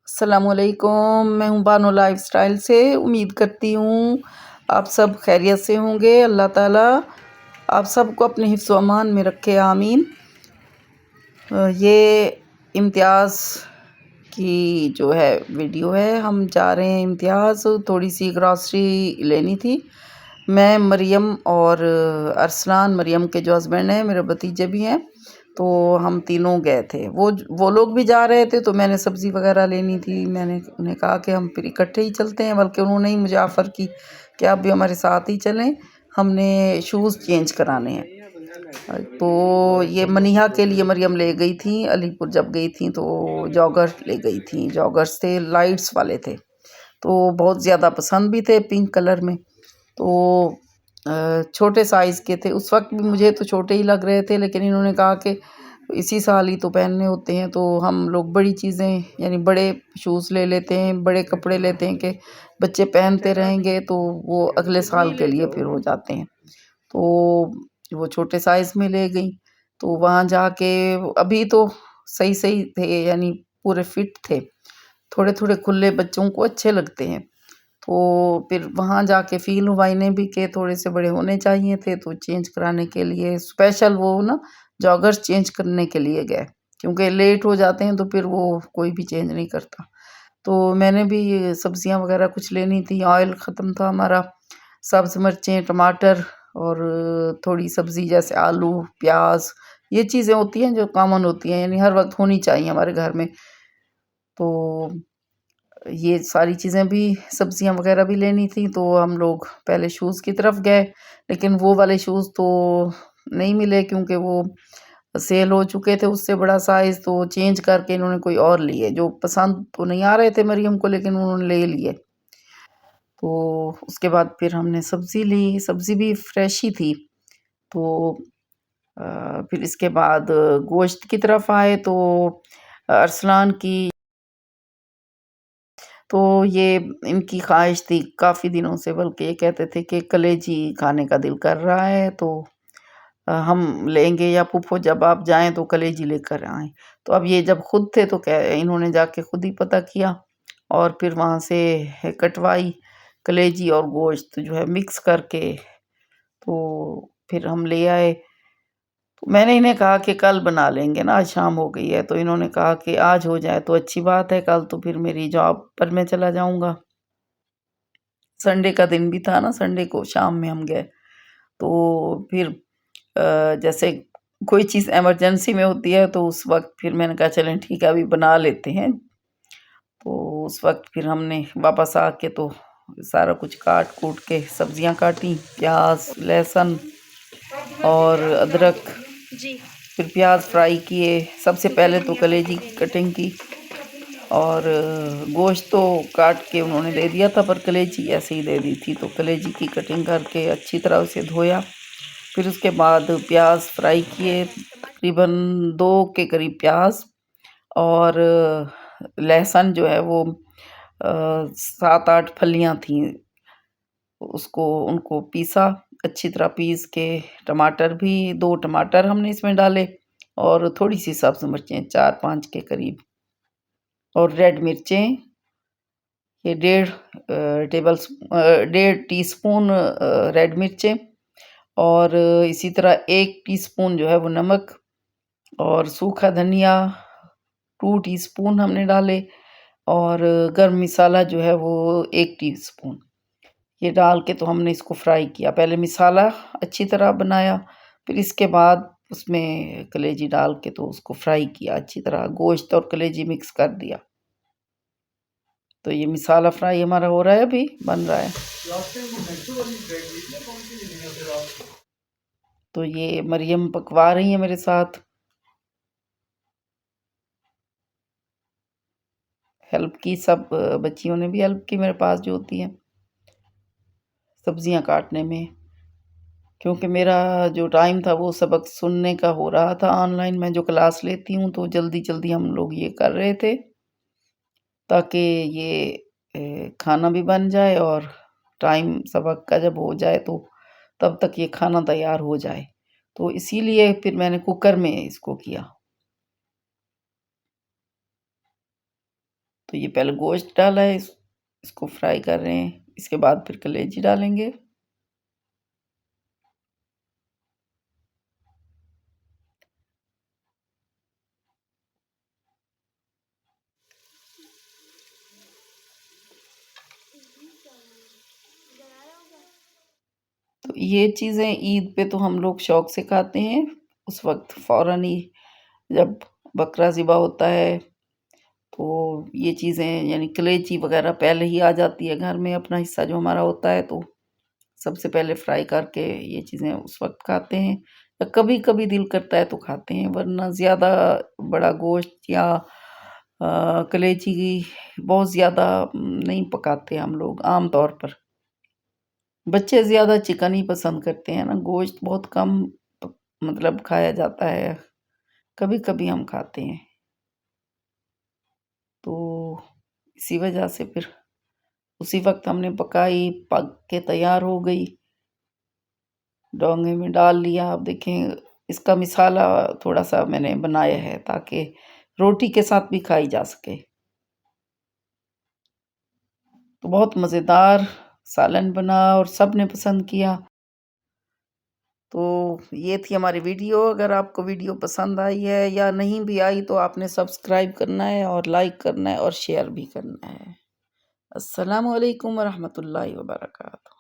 अस्सलामुअलैकुम, मैं हूँ बानो लाइफ़स्टाइल से। उम्मीद करती हूँ आप सब खैरियत से होंगे। अल्लाह ताला आप सबको अपने हिफ्ज़ व अमान में रखे, आमीन। ये इम्तियाज़ की जो है वीडियो है। हम जा रहे हैं इम्तियाज़, थोड़ी सी ग्रॉसरी लेनी थी। मैं, मरियम और अरसलान, मरियम के जो हस्बैंड हैं, मेरे भतीजे भी हैं, तो हम तीनों गए थे। वो लोग भी जा रहे थे, तो मैंने सब्ज़ी वगैरह लेनी थी। मैंने उन्हें कहा कि हम फिर इकट्ठे ही चलते हैं, बल्कि उन्होंने ही मुझे ऑफ़र की कि आप भी हमारे साथ ही चलें, हमने शूज़ चेंज कराने हैं। तो ये मनीहा के लिए मरियम ले गई थी। अलीपुर जब गई थी तो जॉगर ले गई थी। जॉगर्स थे, लाइट्स वाले थे, तो बहुत ज़्यादा पसंद भी थे, पिंक कलर में। तो छोटे साइज़ के थे। उस वक्त भी मुझे तो छोटे ही लग रहे थे, लेकिन इन्होंने कहा कि इसी साल ही तो पहनने होते हैं, तो हम लोग बड़ी चीज़ें यानी बड़े शूज़ ले लेते हैं, बड़े कपड़े लेते हैं कि बच्चे पहनते रहेंगे तो वो अगले साल के लिए फिर हो जाते हैं। तो वो छोटे साइज़ में ले गई। तो वहाँ जाके अभी तो सही-सही थे, यानी पूरे फिट थे। थोड़े-थोड़े खुले बच्चों को अच्छे लगते हैं। तो फिर वहाँ जाके फ़ील हुआ इन्हें भी कि थोड़े से बड़े होने चाहिए थे, तो चेंज कराने के लिए स्पेशल वो ना जॉगर्स चेंज करने के लिए गए, क्योंकि लेट हो जाते हैं तो फिर वो कोई भी चेंज नहीं करता। तो मैंने भी सब्जियां वगैरह कुछ लेनी थी, ऑयल ख़त्म था हमारा, सब्ज़ मिर्चें, टमाटर और थोड़ी सब्ज़ी जैसे आलू, प्याज, ये चीज़ें होती हैं जो कॉमन होती हैं, यानी हर वक्त होनी चाहिए हमारे घर में। तो ये सारी चीज़ें भी, सब्जियां वगैरह भी लेनी थी। तो हम लोग पहले शूज़ की तरफ गए, लेकिन वो वाले शूज़ तो नहीं मिले, क्योंकि वो सेल हो चुके थे उससे बड़ा साइज़। तो चेंज करके इन्होंने कोई और लिए, जो पसंद तो नहीं आ रहे थे मरियम को, लेकिन उन्होंने ले लिए। तो उसके बाद फिर हमने सब्ज़ी ली, सब्ज़ी भी फ्रेश ही थी। तो फिर इसके बाद गोश्त की तरफ आए, तो अरसलान की, तो ये इनकी ख़्वाहिश थी काफ़ी दिनों से, बल्कि ये कहते थे कि कलेजी खाने का दिल कर रहा है, तो हम लेंगे, या फूफो जब आप जाएँ तो कलेजी लेकर आएँ। तो अब ये जब खुद थे तो क्या, इन्होंने जाके खुद ही पता किया और फिर वहाँ से कटवाई कलेजी और गोश्त जो है मिक्स करके, तो फिर हम ले आए। तो मैंने इन्हें कहा कि कल बना लेंगे ना, आज शाम हो गई है। तो इन्होंने कहा कि आज हो जाए तो अच्छी बात है, कल तो फिर मेरी जॉब पर मैं चला जाऊँगा। संडे का दिन भी था ना, संडे को शाम में हम गए। तो फिर जैसे कोई चीज़ इमरजेंसी में होती है, तो उस वक़्त फिर मैंने कहा चलें ठीक है, अभी बना लेते हैं। तो उस वक़्त फिर हमने वापस आके तो सारा कुछ काट-कूट के सब्जियाँ काटी, प्याज़, लहसुन और अदरक। फिर प्याज़ फ्राई किए। सबसे पहले तो कलेजी की कटिंग की, और गोश्त तो काट के उन्होंने दे दिया था, पर कलेजी ऐसे ही दे दी थी। तो कलेजी की कटिंग करके अच्छी तरह उसे धोया। फिर उसके बाद प्याज फ्राई किए, तकरीबन 2 के करीब प्याज, और लहसुन जो है वो 7-8 फलियां थीं, उसको उनको पीसा, अच्छी तरह पीस के। टमाटर भी 2 टमाटर हमने इसमें डाले, और थोड़ी सी सब्ज़ मिर्चें 4-5 के करीब, और रेड मिर्चें ये 1.5 टीस्पून रेड मिर्चें, और इसी तरह 1 टीस्पून जो है वो नमक, और सूखा धनिया 2 टीस्पून हमने डाले, और गरम मसाला जो है वो 1 टीस्पून। ये डाल के तो हमने इसको फ्राई किया। पहले मसाला अच्छी तरह बनाया, फिर इसके बाद उसमें कलेजी डाल के तो उसको फ्राई किया अच्छी तरह, गोश्त और कलेजी मिक्स कर दिया। तो ये मसाला फ्राई हमारा हो रहा है, अभी बन रहा है। तो ये मरियम पकवा रही है मेरे साथ, हेल्प की। सब बच्चियों ने भी हेल्प की मेरे पास जो होती हैं सब्जियां काटने में, क्योंकि मेरा जो टाइम था वो सबक सुनने का हो रहा था ऑनलाइन। मैं जो क्लास लेती हूँ, तो जल्दी-जल्दी हम लोग ये कर रहे थे, ताकि ये खाना भी बन जाए, और टाइम सबक का जब हो जाए तो तब तक ये खाना तैयार हो जाए। तो इसीलिए फिर मैंने कुकर में इसको किया। तो ये पहले गोश्त डाला है, इसको फ्राई कर रहे हैं, इसके बाद फिर कलेजी डालेंगे। तो ये चीज़ें ईद पे तो हम लोग शौक से खाते हैं, उस वक़्त फ़ौरन ही जब बकरा ज़िबा होता है, तो ये चीज़ें यानी कलेजी वग़ैरह पहले ही आ जाती है घर में, अपना हिस्सा जो हमारा होता है, तो सबसे पहले फ्राई करके ये चीज़ें उस वक़्त खाते हैं या कभी-कभी दिल करता है तो खाते हैं, वरना ज़्यादा बड़ा गोश्त या कलेजी बहुत ज़्यादा नहीं पकाते हम लोग आम तौर पर। बच्चे ज़्यादा चिकन ही पसंद करते हैं ना, गोश्त बहुत कम प मतलब खाया जाता है, कभी-कभी हम खाते हैं। तो इसी वजह से फिर उसी वक़्त हमने पकाई, पक के तैयार हो गई, डोंगे में डाल लिया। अब देखें इसका मिसाला थोड़ा-सा मैंने बनाया है ताकि रोटी के साथ भी खाई जा सके। तो बहुत मज़ेदार सालन बना और सबने पसंद किया। तो ये थी हमारी वीडियो। अगर आपको वीडियो पसंद आई है या नहीं भी आई तो आपने सब्सक्राइब करना है और लाइक करना है और शेयर भी करना है। अस्सलामु अलैकुम व रहमतुल्लाहि व बरकातहू।